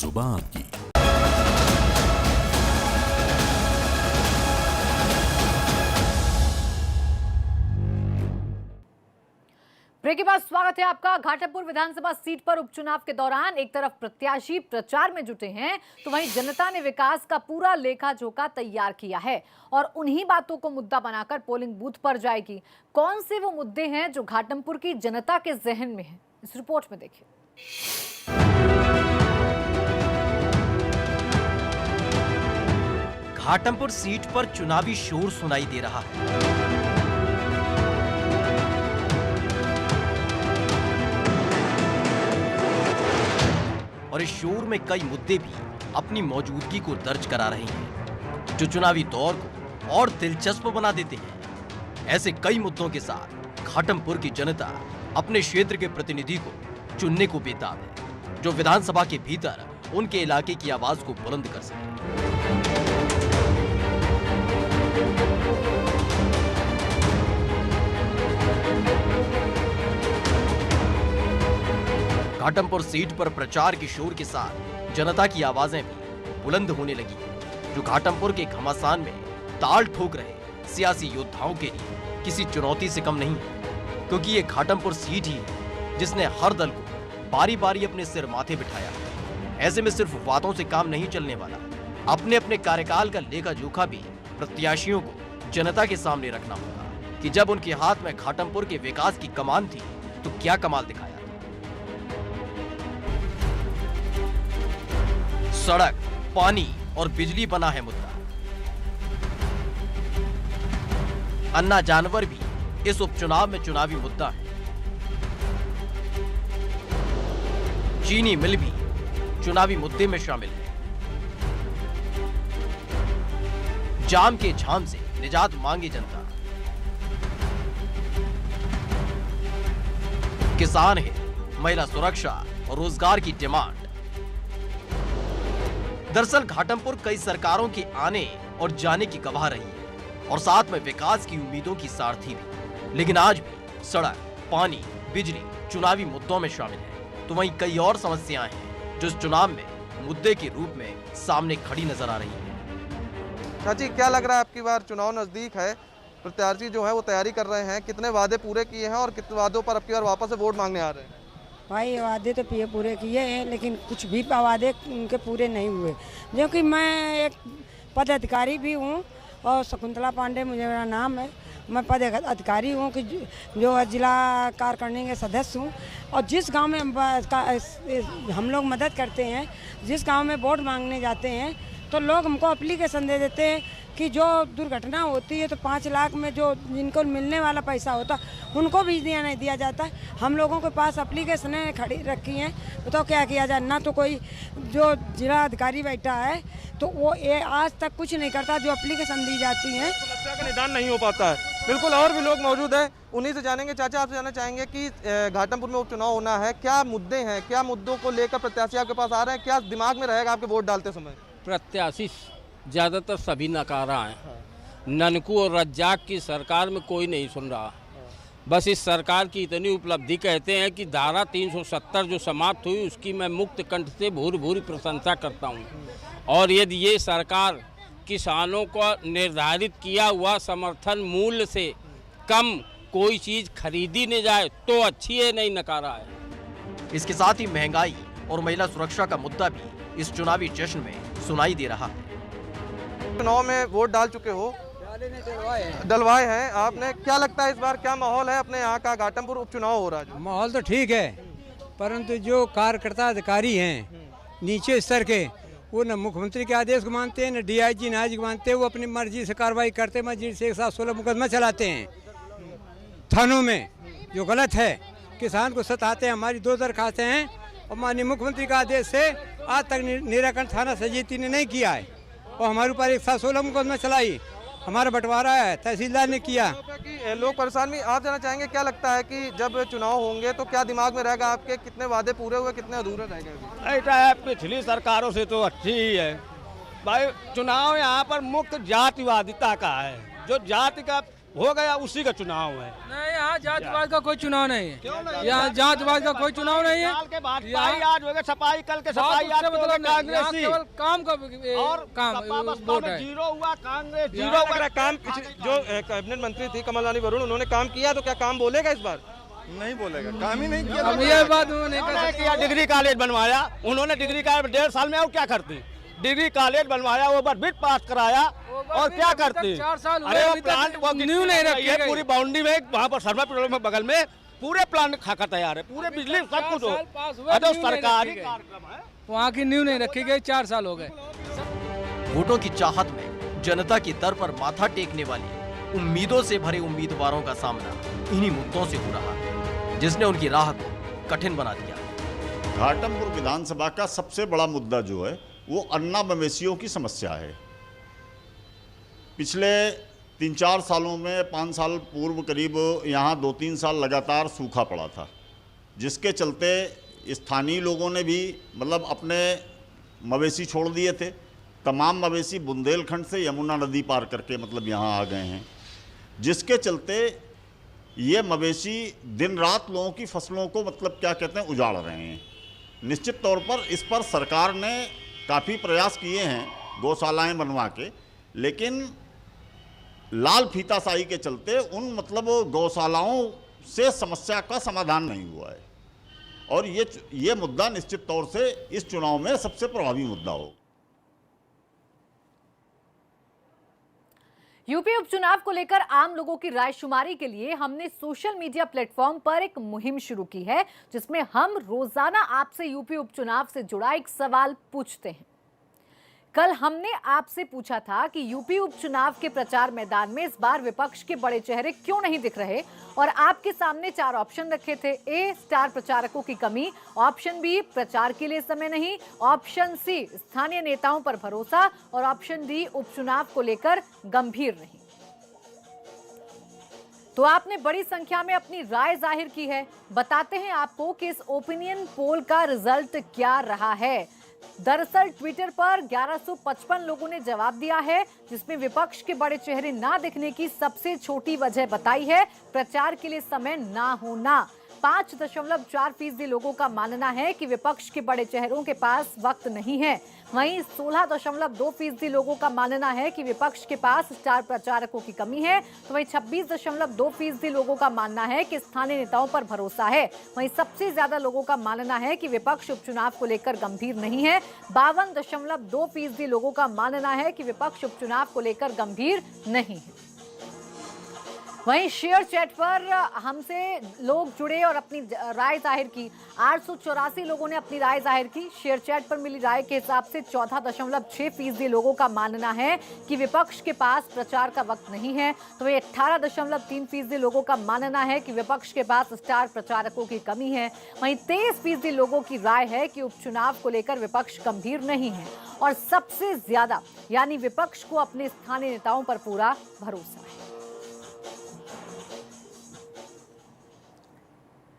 जुबान की। ब्रेक के बाद स्वागत है आपका। घाटमपुर विधानसभा सीट पर उपचुनाव के दौरान एक तरफ प्रत्याशी प्रचार में जुटे हैं तो वहीं जनता ने विकास का पूरा लेखा जोखा तैयार किया है और उन्हीं बातों को मुद्दा बनाकर पोलिंग बूथ पर जाएगी। कौन से वो मुद्दे हैं जो घाटमपुर की जनता के जहन में हैं, इस रिपोर्ट में देखिए। घाटमपुर सीट पर चुनावी शोर सुनाई दे रहा है। और इस शोर में कई मुद्दे भी अपनी मौजूदगी को दर्ज करा रहे हैं जो चुनावी दौर को और दिलचस्प बना देते हैं। ऐसे कई मुद्दों के साथ घाटमपुर की जनता अपने क्षेत्र के प्रतिनिधि को चुनने को बेताब है जो विधानसभा के भीतर उनके इलाके की आवाज को बुलंद कर सके। घाटमपुर सीट पर प्रचार के शोर के साथ जनता की आवाजें भी बुलंद होने लगी हैं जो घाटमपुर के घमासान में ताल ठोक रहे सियासी योद्धाओं के लिए किसी चुनौती से कम नहीं है, क्योंकि ये घाटमपुर सीट ही है जिसने हर दल को बारी बारी अपने सिर माथे बिठाया। ऐसे में सिर्फ बातों से काम नहीं चलने वाला, अपने अपने कार्यकाल का लेखा जोखा भी प्रत्याशियों को जनता के सामने रखना होगा कि जब उनके हाथ में घाटमपुर के विकास की कमान थी तो क्या कमाल दिखाया। सड़क, पानी और बिजली बना है मुद्दा। अन्ना जानवर भी इस उपचुनाव में चुनावी मुद्दा है। चीनी मिल भी चुनावी मुद्दे में शामिल है। जाम के झाम से निजात मांगे जनता। किसान है, महिला सुरक्षा और रोजगार की डिमांड। दरअसल घाटमपुर कई सरकारों के आने और जाने की गवाह रही है और साथ में विकास की उम्मीदों की सारथी भी, लेकिन आज भी सड़क, पानी, बिजली चुनावी मुद्दों में शामिल है। तो वहीं कई और समस्याएं हैं जो इस चुनाव में मुद्दे के रूप में सामने खड़ी नजर आ रही है। चाची, क्या लग रहा है आपकी बार चुनाव नजदीक है, प्रत्याशी जो है वो तैयारी कर रहे हैं, कितने वादे पूरे किए हैं और कितने वादों पर आपकी बार वापस से वोट मांगने आ रहे हैं? भाई वादे तो पूरे किए हैं लेकिन कुछ भी वादे उनके पूरे नहीं हुए। जो कि मैं एक पदाधिकारी भी हूँ और शकुंतला पांडे मुझे मेरा नाम है। मैं पदाधिकारी हूँ कि जो जिला कार्यकारिणी के सदस्य हूँ और जिस गांव में हम लोग मदद करते हैं, जिस गांव में वोट मांगने जाते हैं तो लोग हमको एप्लीकेशन दे देते हैं कि जो दुर्घटना होती है तो 5 लाख में जो जिनको मिलने वाला पैसा होता उनको भी नहीं दिया जाता है। हम लोगों के पास एप्लीकेशनें खड़ी रखी हैं, तो क्या किया जाए। ना तो कोई जो जिला अधिकारी बैठा है तो वो आज तक कुछ नहीं करता, जो एप्लीकेशन दी जाती हैं समस्या का निदान नहीं हो पाता है। बिल्कुल, और भी लोग मौजूद हैं, उन्हीं से जानेंगे। चाचा, आपसे जानना चाहेंगे कि घाटमपुर में उपचुनाव होना है, क्या मुद्दे हैं, क्या मुद्दों को लेकर प्रत्याशी आपके पास आ रहे हैं, क्या दिमाग में रहेगा आपके वोट डालते समय? प्रत्याशी ज़्यादातर सभी नकारा हैं। ननकू और रज्जाक की सरकार में कोई नहीं सुन रहा। बस इस सरकार की इतनी उपलब्धि कहते हैं कि धारा 370 जो समाप्त हुई उसकी मैं मुक्त कंठ से भूरी भूरी प्रशंसा करता हूं। और यदि ये सरकार किसानों को निर्धारित किया हुआ समर्थन मूल्य से कम कोई चीज़ खरीदी नहीं जाए तो अच्छी है, नहीं नकारा है। इसके साथ ही महंगाई और महिला सुरक्षा का मुद्दा भी इस चुनावी जश्न में सुनाई दे रहा है। चुनाव में वोट डाल चुके हो, डलवाए हैं आपने, क्या लगता है इस बार क्या माहौल है अपने यहाँ का? घाटमपुर उपचुनाव हो रहा है। माहौल तो ठीक है, परंतु जो कार्यकर्ता अधिकारी हैं नीचे स्तर के, वो न मुख्यमंत्री के आदेश को मानते हैं, न DIG नाजी को मानते हैं। वो अपनी मर्जी से कार्रवाई करते, मर्जी से 116 मुकदमा चलाते हैं थानों में, जो गलत है। किसान को सताते हैं। हमारी 2 दरखास्तें हैं और माननीय मुख्यमंत्री का आदेश से आज तक निराकरण थाना सजीती ने नहीं किया है और हमारे ऊपर 116 मुकदमा चलाई। हमारा बंटवारा है, तहसीलदार ने किया। लोग परेशान भी। आप जानना चाहेंगे क्या लगता है कि जब चुनाव होंगे तो क्या दिमाग में रहेगा आपके, कितने वादे पूरे हुए, कितने अधूरे रह गए? ऐसा है, पिछली सरकारों से तो अच्छी ही है भाई। चुनाव यहाँ पर मुक्त जातिवादिता का है, जो जाति का हो गया उसी का चुनाव है। नहीं, यहाँ यहाँ जातिवाद का कोई चुनाव नहीं है, यहाँ जातिवाद का कोई चुनाव नहीं है। आज हो गए सफाई, कल के सफाई आज मतलब कांग्रेसी केवल काम का और काम वोट है। जीरो हुआ कांग्रेस, जीरो लग रहा है काम जो कैबिनेट मंत्री थी कमल रानी वरुण, उन्होंने काम किया, तो क्या काम बोलेगा इस बार? नहीं बोलेगा, काम ही नहीं किया। अब ये बात उन्होंने किया। डिग्री कॉलेज बनवाया उन्होंने, डिग्री कॉलेज 1.5 साल में और क्या करती? डिग्री कॉलेज बनवाया, ओवरब्रिज पास कराया और क्या करती? 4 साल अरे वो प्लांट वो न्यू नहीं रखी है गई। पूरी बाउंड्री में, वहाँ पर शर्मा पेट्रोल में बगल में पूरे प्लांट खाका तैयार है, पूरे बिजली सब कुछ हो। अरे सरकारी कार्यक्रम है, वहाँ की न्यू नहीं रखी गई, 4 साल हो गए। वोटों की चाहत में जनता की दर पर माथा टेकने वाली उम्मीदों से भरे उम्मीदवारों का सामना इन्हीं मुद्दों से हो रहा है, जिसने उनकी राह को कठिन बना दिया। घाटमपुर विधानसभा का सबसे बड़ा मुद्दा जो है वो अन्ना मवेशियों की समस्या है। पिछले 3-4 सालों में 5 साल पूर्व करीब यहाँ 2-3 साल लगातार सूखा पड़ा था, जिसके चलते स्थानीय लोगों ने भी मतलब अपने मवेशी छोड़ दिए थे। तमाम मवेशी बुंदेलखंड से यमुना नदी पार करके मतलब यहाँ आ गए हैं, जिसके चलते ये मवेशी दिन रात लोगों की फसलों को मतलब क्या कहते हैं उजाड़ रहे हैं। निश्चित तौर पर इस पर सरकार ने काफ़ी प्रयास किए हैं गौशालाएं बनवा के, लेकिन लाल फीताशाही के चलते उन मतलब गौशालाओं से समस्या का समाधान नहीं हुआ है। और ये मुद्दा निश्चित तौर से इस चुनाव में सबसे प्रभावी मुद्दा होगा। यूपी उपचुनाव को लेकर आम लोगों की रायशुमारी के लिए हमने सोशल मीडिया प्लेटफॉर्म पर एक मुहिम शुरू की है, जिसमें हम रोजाना आपसे यूपी उपचुनाव से जुड़ा एक सवाल पूछते हैं। कल हमने आपसे पूछा था कि यूपी उपचुनाव के प्रचार मैदान में इस बार विपक्ष के बड़े चेहरे क्यों नहीं दिख रहे, और आपके सामने 4 ऑप्शन रखे थे। ए, स्टार प्रचारकों की कमी, ऑप्शन बी, प्रचार के लिए समय नहीं, ऑप्शन सी, स्थानीय नेताओं पर भरोसा, और ऑप्शन डी, उपचुनाव को लेकर गंभीर नहीं। तो आपने बड़ी संख्या में अपनी राय जाहिर की है। बताते हैं आपको कि इस ओपिनियन पोल का रिजल्ट क्या रहा है। दरअसल ट्विटर पर 1155 लोगों ने जवाब दिया है, जिसमें विपक्ष के बड़े चेहरे ना दिखने की सबसे छोटी वजह बताई है प्रचार के लिए समय ना होना। 5.4% लोगों का मानना है कि विपक्ष के बड़े चेहरों के पास वक्त नहीं है। वहीं 16.2% लोगों का मानना है कि विपक्ष के पास स्टार प्रचारकों की कमी है। तो वहीं 26.2% लोगों का मानना है कि स्थानीय नेताओं पर भरोसा है। वहीं सबसे ज्यादा लोगों का मानना है कि विपक्ष उपचुनाव को लेकर गंभीर नहीं है। 52.2% लोगों का मानना है कि विपक्ष उपचुनाव को लेकर गंभीर नहीं है। वहीं शेयर चैट पर हमसे लोग जुड़े और अपनी राय जाहिर की। 884 लोगों ने अपनी राय जाहिर की। शेयर चैट पर मिली राय के हिसाब से 14.6% लोगों का मानना है कि विपक्ष के पास प्रचार का वक्त नहीं है। तो वहीं 18.3% लोगों का मानना है कि विपक्ष के पास स्टार प्रचारकों की कमी है। वहीं 23% लोगों की राय है कि उपचुनाव को लेकर विपक्ष गंभीर नहीं है। और सबसे ज्यादा यानी विपक्ष को अपने स्थानीय नेताओं पर पूरा भरोसा है।